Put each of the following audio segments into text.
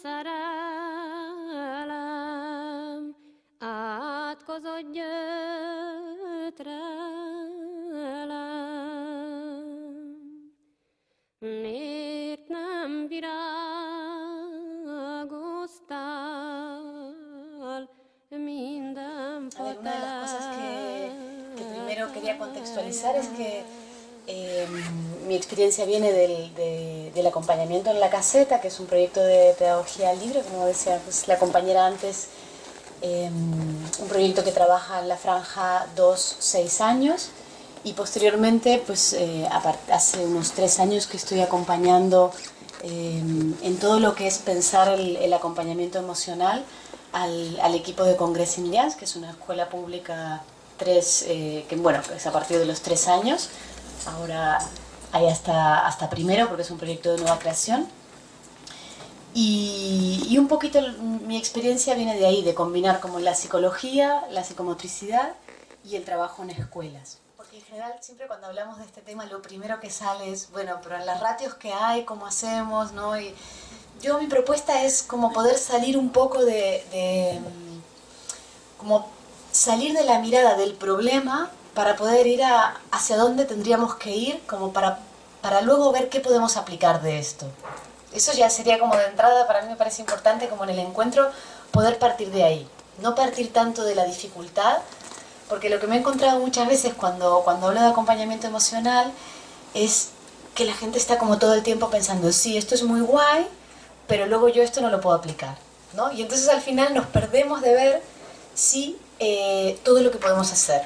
szerelem átkozott gyötrelem. Miért nem virágoztál minden Una de las cosas que primero quería contextualizar es que mi experiencia viene del acompañamiento en la caseta, que es un proyecto de pedagogía al libro, como decía pues, la compañera antes, un proyecto que trabaja en la franja 2-6 años, y posteriormente, pues hace unos 3 años que estoy acompañando en todo lo que es pensar el acompañamiento emocional al equipo de Congress Indians, que es una escuela pública que es a partir de los 3 años. Ahora hay hasta primero, porque es un proyecto de nueva creación. Y un poquito mi experiencia viene de ahí, de combinar como la psicología, la psicomotricidad y el trabajo en escuelas. Porque en general siempre cuando hablamos de este tema lo primero que sale es, bueno, pero en las ratios que hay, ¿cómo hacemos? ¿No? Y mi propuesta es como poder salir un poco como salir de la mirada del problema para poder ir hacia dónde tendríamos que ir, como para luego ver qué podemos aplicar de esto. Eso ya sería como de entrada, para mí me parece importante como en el encuentro poder partir de ahí, no partir tanto de la dificultad, porque lo que me he encontrado muchas veces cuando hablo de acompañamiento emocional es que la gente está como todo el tiempo pensando, sí, esto es muy guay, pero luego yo esto no lo puedo aplicar, ¿no? Y entonces al final nos perdemos de ver todo lo que podemos hacer,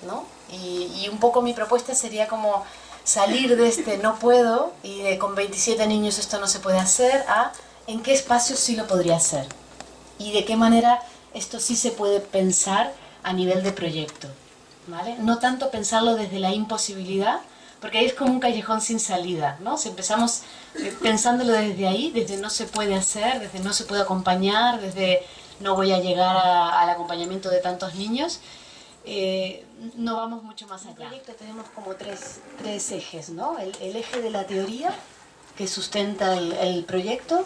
¿no? Y un poco mi propuesta sería como salir de este no puedo y de con 27 niños esto no se puede hacer a en qué espacio sí lo podría hacer y de qué manera esto sí se puede pensar a nivel de proyecto, ¿vale? No tanto pensarlo desde la imposibilidad, porque ahí es como un callejón sin salida, ¿no? Si empezamos pensándolo desde ahí, desde no se puede hacer, desde no se puede acompañar, desde no voy a llegar al acompañamiento de tantos niños, no vamos mucho más allá. En el proyecto tenemos como tres ejes, ¿no? El eje de la teoría, que sustenta el proyecto,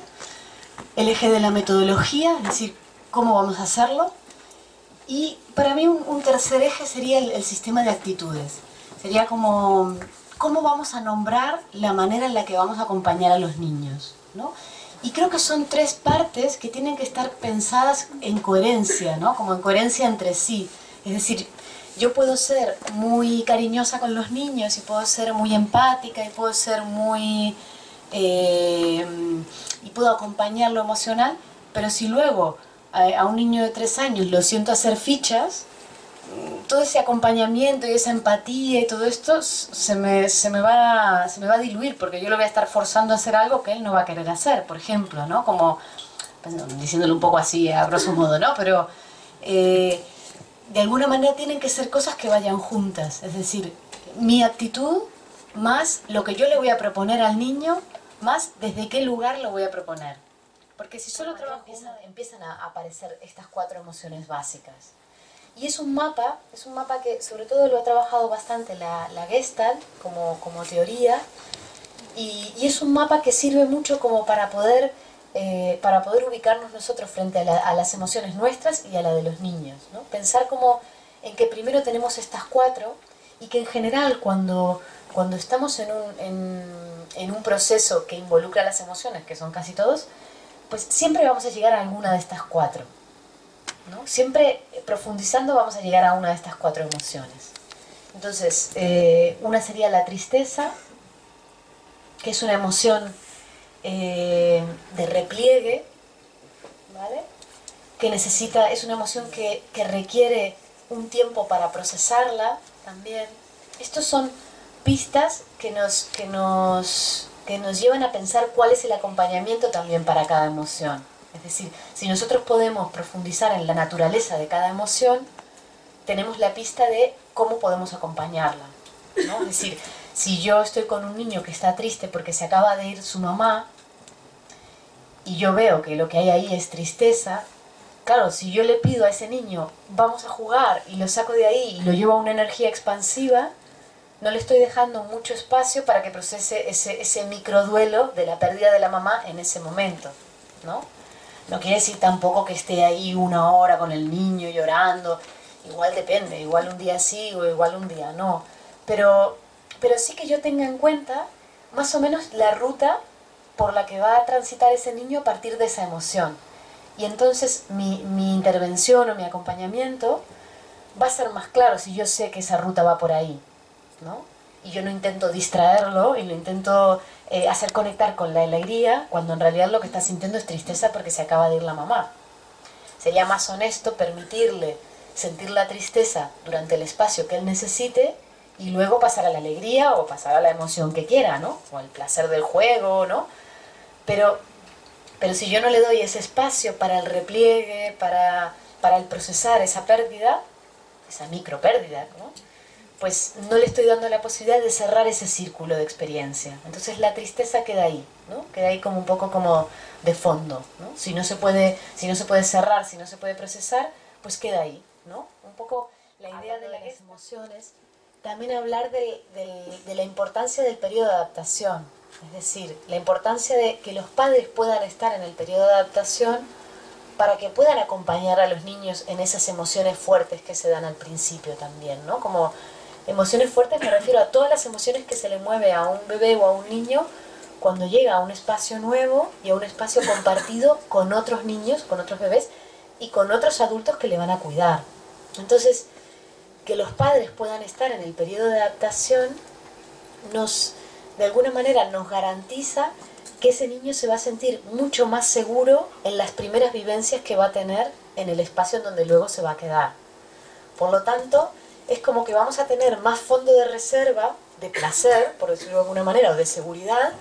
el eje de la metodología, es decir, cómo vamos a hacerlo, y para mí un tercer eje sería el sistema de actitudes. Sería como cómo vamos a nombrar la manera en la que vamos a acompañar a los niños, ¿no? Y creo que son 3 partes que tienen que estar pensadas en coherencia, ¿no? Como en coherencia entre sí. Es decir, yo puedo ser muy cariñosa con los niños y puedo ser muy empática y puedo ser muy... y puedo acompañar lo emocional, pero si luego a un niño de 3 años lo siento hacer fichas, todo ese acompañamiento y esa empatía y todo esto se me va a diluir, porque yo lo voy a estar forzando a hacer algo que él no va a querer hacer, por ejemplo, ¿no? Como, pues, diciéndolo un poco así a grosso modo, ¿no? Pero de alguna manera tienen que ser cosas que vayan juntas, es decir, mi actitud más lo que yo le voy a proponer al niño, más desde qué lugar lo voy a proponer. Porque si solo trabajo empiezan a aparecer estas 4 emociones básicas. Y es un mapa que sobre todo lo ha trabajado bastante la Gestalt como teoría, y es un mapa que sirve mucho como para poder ubicarnos nosotros frente a las emociones nuestras y a la de los niños, ¿no? Pensar como en que primero tenemos estas 4 y que en general cuando estamos en un proceso que involucra las emociones, que son casi todos, pues siempre vamos a llegar a alguna de estas 4. ¿No? Siempre profundizando vamos a llegar a una de estas 4 emociones. Entonces, una sería la tristeza, que es una emoción de repliegue, ¿vale? Es una emoción que requiere un tiempo para procesarla también. Estos son pistas que nos llevan a pensar cuál es el acompañamiento también para cada emoción. Es decir, si nosotros podemos profundizar en la naturaleza de cada emoción, tenemos la pista de cómo podemos acompañarla, ¿no? Es decir, si yo estoy con un niño que está triste porque se acaba de ir su mamá y yo veo que lo que hay ahí es tristeza, claro, si yo le pido a ese niño, vamos a jugar, y lo saco de ahí y lo llevo a una energía expansiva, no le estoy dejando mucho espacio para que procese ese microduelo de la pérdida de la mamá en ese momento, ¿no? No quiere decir tampoco que esté ahí una hora con el niño llorando. Igual depende, igual un día sí o igual un día no. Pero sí que yo tenga en cuenta más o menos la ruta por la que va a transitar ese niño a partir de esa emoción. Y entonces mi intervención o mi acompañamiento va a ser más claro si yo sé que esa ruta va por ahí, ¿no? Y yo no intento distraerlo y lo intento hacer conectar con la alegría cuando en realidad lo que está sintiendo es tristeza porque se acaba de ir la mamá. Sería más honesto permitirle sentir la tristeza durante el espacio que él necesite y luego pasar a la alegría o pasar a la emoción que quiera, ¿no? O al placer del juego, ¿no? Pero si yo no le doy ese espacio para el repliegue, para el procesar esa pérdida, esa micro pérdida, ¿no? Pues no le estoy dando la posibilidad de cerrar ese círculo de experiencia. Entonces la tristeza queda ahí, ¿no? Queda ahí como un poco como de fondo, ¿no? Si no se puede cerrar, si no se puede procesar, pues queda ahí, ¿no? Un poco la idea de las emociones. También hablar de la importancia del periodo de adaptación. Es decir, la importancia de que los padres puedan estar en el periodo de adaptación para que puedan acompañar a los niños en esas emociones fuertes que se dan al principio también, ¿no? Como emociones fuertes me refiero a todas las emociones que se le mueve a un bebé o a un niño cuando llega a un espacio nuevo y a un espacio compartido con otros niños, con otros bebés y con otros adultos que le van a cuidar. Entonces, que los padres puedan estar en el periodo de adaptación de alguna manera nos garantiza que ese niño se va a sentir mucho más seguro en las primeras vivencias que va a tener en el espacio en donde luego se va a quedar. Por lo tanto, es como que vamos a tener más fondo de reserva, de placer, por decirlo de alguna manera, o de seguridad,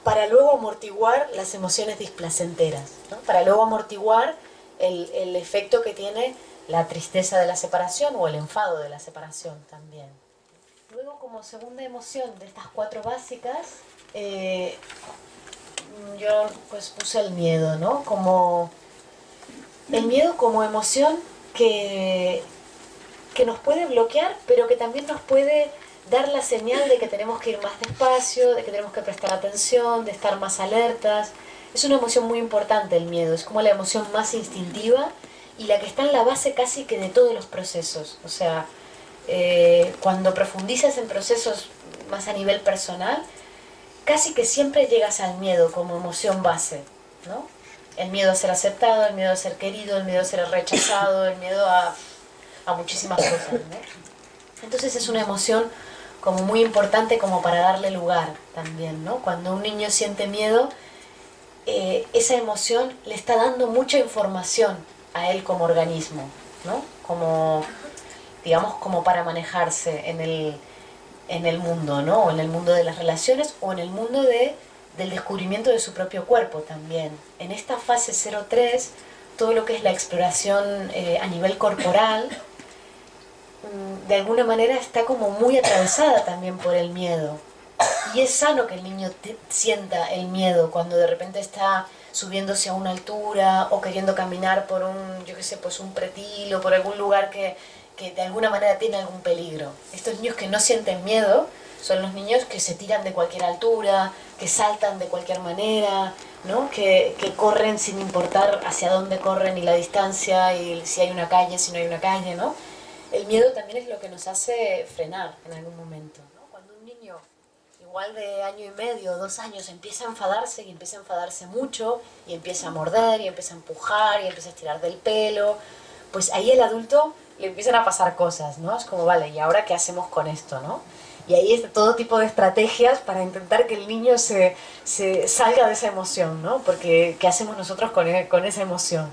para luego amortiguar las emociones displacenteras, ¿no? Para luego amortiguar el efecto que tiene la tristeza de la separación o el enfado de la separación también. Luego, como segunda emoción de estas 4 básicas, yo pues puse el miedo, ¿no? El miedo como emoción que nos puede bloquear, pero que también nos puede dar la señal de que tenemos que ir más despacio, de que tenemos que prestar atención, de estar más alertas. Es una emoción muy importante el miedo, es como la emoción más instintiva y la que está en la base casi que de todos los procesos. O sea, cuando profundizas en procesos más a nivel personal, casi que siempre llegas al miedo como emoción base, ¿no? El miedo a ser aceptado, el miedo a ser querido, el miedo a ser rechazado, el miedo a muchísimas cosas, ¿no? Entonces es una emoción como muy importante como para darle lugar también, ¿no? Cuando un niño siente miedo, esa emoción le está dando mucha información a él como organismo, ¿no? Como, digamos, como para manejarse en el mundo, ¿no? O en el mundo de las relaciones o en el mundo del descubrimiento de su propio cuerpo también. En esta fase 03, todo lo que es la exploración a nivel corporal, de alguna manera está como muy atravesada también por el miedo. Y es sano que el niño sienta el miedo cuando de repente está subiéndose a una altura o queriendo caminar por un pretil o por algún lugar que de alguna manera tiene algún peligro. Estos niños que no sienten miedo son los niños que se tiran de cualquier altura, que saltan de cualquier manera, ¿no? Que corren sin importar hacia dónde corren y la distancia y si hay una calle, si no hay una calle, ¿no? El miedo también es lo que nos hace frenar en algún momento, ¿no? Cuando un niño igual de año y medio, 2 años, empieza a enfadarse y empieza a enfadarse mucho y empieza a morder y empieza a empujar y empieza a estirar del pelo, pues ahí el adulto le empiezan a pasar cosas, ¿no? Es como, vale, ¿y ahora qué hacemos con esto, no? Y ahí está todo tipo de estrategias para intentar que el niño se salga de esa emoción, ¿no? Porque ¿qué hacemos nosotros con esa emoción,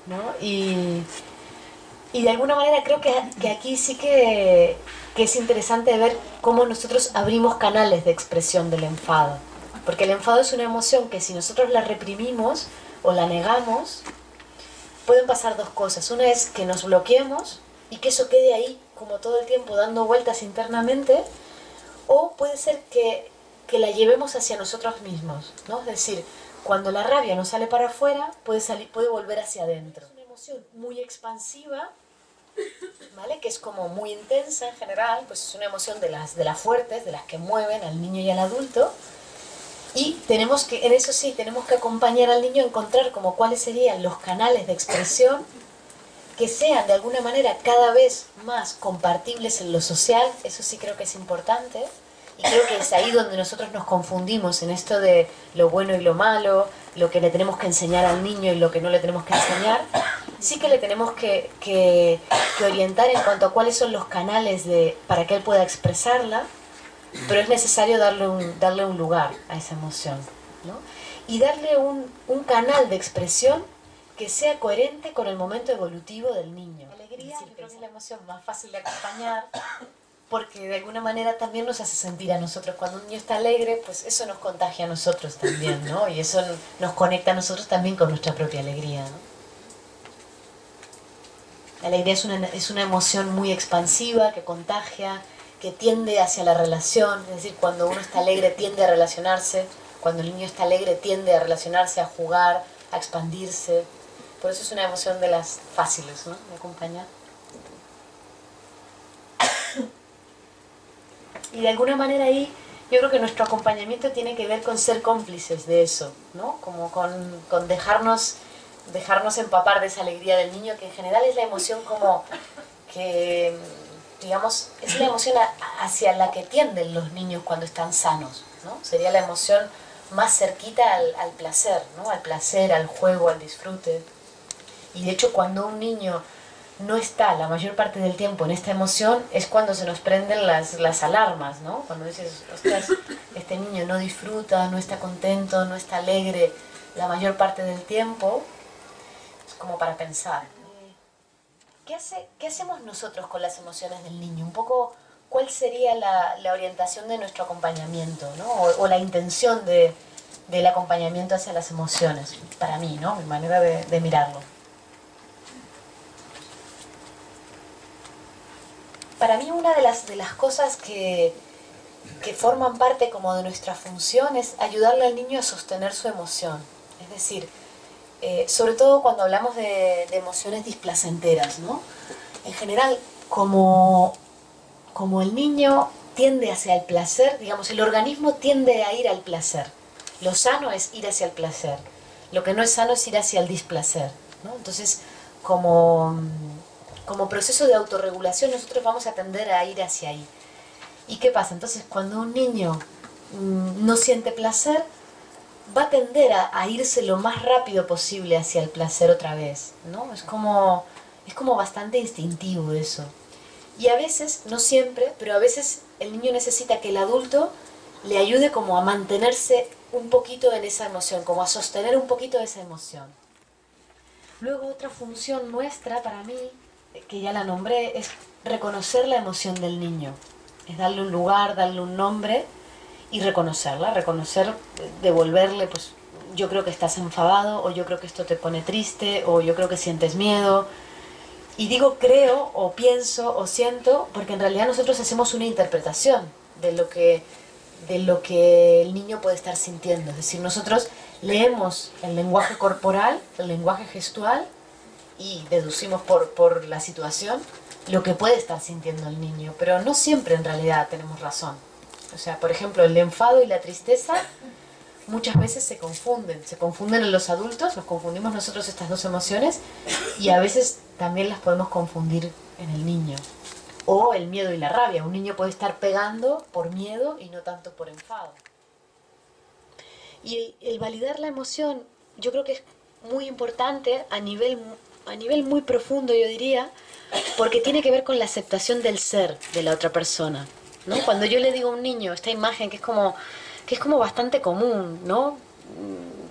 ¿no? Y de alguna manera creo que aquí sí que es interesante ver cómo nosotros abrimos canales de expresión del enfado. Porque el enfado es una emoción que si nosotros la reprimimos o la negamos, pueden pasar 2 cosas. Una es que nos bloqueemos y que eso quede ahí como todo el tiempo dando vueltas internamente, o puede ser que la llevemos hacia nosotros mismos, ¿no? Es decir, cuando la rabia no sale para afuera, puede volver hacia adentro. Es una emoción muy expansiva, ¿vale? Que es como muy intensa en general, pues es una emoción de las fuertes, de las que mueven al niño y al adulto, Y tenemos que, en eso sí, tenemos que acompañar al niño a encontrar como cuáles serían los canales de expresión que sean de alguna manera cada vez más compartibles en lo social. Eso sí creo que es importante. Y creo que es ahí donde nosotros nos confundimos en esto de lo bueno y lo malo, lo que le tenemos que enseñar al niño y lo que no le tenemos que enseñar. Sí que le tenemos que orientar en cuanto a cuáles son los canales para que él pueda expresarla, pero es necesario darle un lugar a esa emoción, ¿no? Y darle un canal de expresión que sea coherente con el momento evolutivo del niño. La alegría, yo creo que es la emoción más fácil de acompañar, porque de alguna manera también nos hace sentir a nosotros. Cuando un niño está alegre, pues eso nos contagia a nosotros también, ¿no? Y eso nos conecta a nosotros también con nuestra propia alegría, ¿no? La alegría es una emoción muy expansiva, que contagia, que tiende hacia la relación. Es decir, cuando uno está alegre tiende a relacionarse, cuando el niño está alegre tiende a relacionarse, a jugar, a expandirse. Por eso es una emoción de las fáciles, ¿no?, de acompañar. Y de alguna manera ahí yo creo que nuestro acompañamiento tiene que ver con ser cómplices de eso, ¿no? Como con dejarnos empapar de esa alegría del niño, que en general es la emoción como que, digamos, es la emoción hacia la que tienden los niños cuando están sanos, ¿no? Sería la emoción más cerquita al placer, ¿no? Al placer, al juego, al disfrute. Y de hecho cuando un niño no está la mayor parte del tiempo en esta emoción, es cuando se nos prenden las alarmas, ¿no? Cuando dices, ostras, este niño no disfruta, no está contento, no está alegre la mayor parte del tiempo, es como para pensar. ¿Qué hacemos nosotros con las emociones del niño? Un poco, ¿cuál sería la orientación de nuestro acompañamiento, ¿no? O la intención del acompañamiento hacia las emociones? Para mí, ¿no? Mi manera de mirarlo. Para mí una de las cosas que forman parte como de nuestra función es ayudarle al niño a sostener su emoción. Es decir, sobre todo cuando hablamos de emociones displacenteras, ¿no? En general, como el niño tiende hacia el placer, digamos, el organismo tiende a ir al placer. Lo sano es ir hacia el placer. Lo que no es sano es ir hacia el displacer, ¿no? Entonces, como proceso de autorregulación, nosotros vamos a tender a ir hacia ahí. ¿Y qué pasa? Entonces, cuando un niño no siente placer, va a tender a irse lo más rápido posible hacia el placer otra vez, ¿no? Es como bastante instintivo eso. Y a veces, no siempre, pero a veces el niño necesita que el adulto le ayude como a mantenerse un poquito en esa emoción, como a sostener un poquito esa emoción. Luego otra función nuestra para mí, que ya la nombré, es reconocer la emoción del niño. Es darle un lugar, darle un nombre y reconocerla, devolverle, pues yo creo que estás enfadado, o yo creo que esto te pone triste, o yo creo que sientes miedo. Y digo creo, o pienso, o siento, porque en realidad nosotros hacemos una interpretación de lo que el niño puede estar sintiendo. Es decir, nosotros leemos el lenguaje corporal, el lenguaje gestual, y deducimos por la situación lo que puede estar sintiendo el niño, pero no siempre en realidad tenemos razón. O sea, por ejemplo, el enfado y la tristeza muchas veces se confunden en los adultos, nos confundimos nosotros estas dos emociones, y a veces también las podemos confundir en el niño. O el miedo y la rabia, un niño puede estar pegando por miedo y no tanto por enfado. Y el validar la emoción, yo creo que es muy importante a nivel muy profundo, yo diría, porque tiene que ver con la aceptación del ser de la otra persona, ¿no? Cuando yo le digo a un niño esta imagen que es como bastante común, ¿no?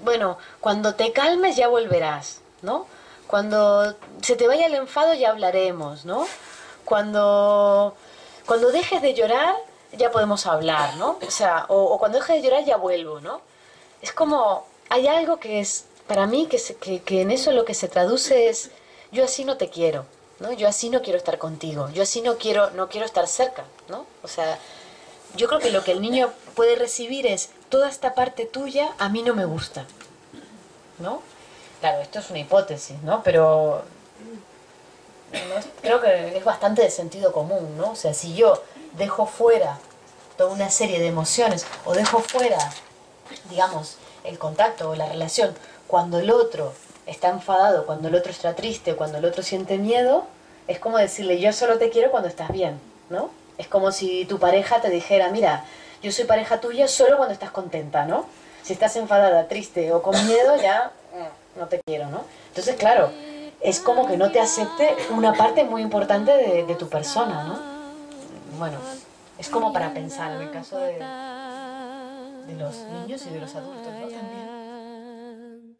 Bueno, cuando te calmes ya volverás, ¿no? Cuando se te vaya el enfado ya hablaremos, ¿no? Cuando dejes de llorar ya podemos hablar, ¿no? O sea, o cuando dejes de llorar ya vuelvo, ¿no? Es como, hay algo que es, para mí, que en eso lo que se traduce es, yo así no te quiero, ¿no? Yo así no quiero estar contigo, yo así no quiero estar cerca, ¿no? O sea, yo creo que lo que el niño puede recibir es, toda esta parte tuya a mí no me gusta, ¿no? Claro, esto es una hipótesis, ¿no? Pero creo que es bastante de sentido común, ¿no? O sea, si yo dejo fuera toda una serie de emociones, o dejo fuera digamos, el contacto o la relación, cuando el otro está enfadado, cuando el otro está triste, cuando el otro siente miedo, es como decirle, yo solo te quiero cuando estás bien, ¿no? Es como si tu pareja te dijera, mira, yo soy pareja tuya solo cuando estás contenta, ¿no? Si estás enfadada, triste o con miedo, ya no te quiero, ¿no? Entonces, claro, es como que no te acepte una parte muy importante de tu persona, ¿no? Bueno, es como para pensar en el caso de los niños y de los adultos, ¿no? También.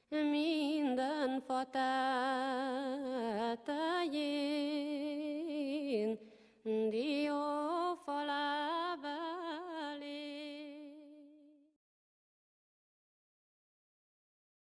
Minden fatán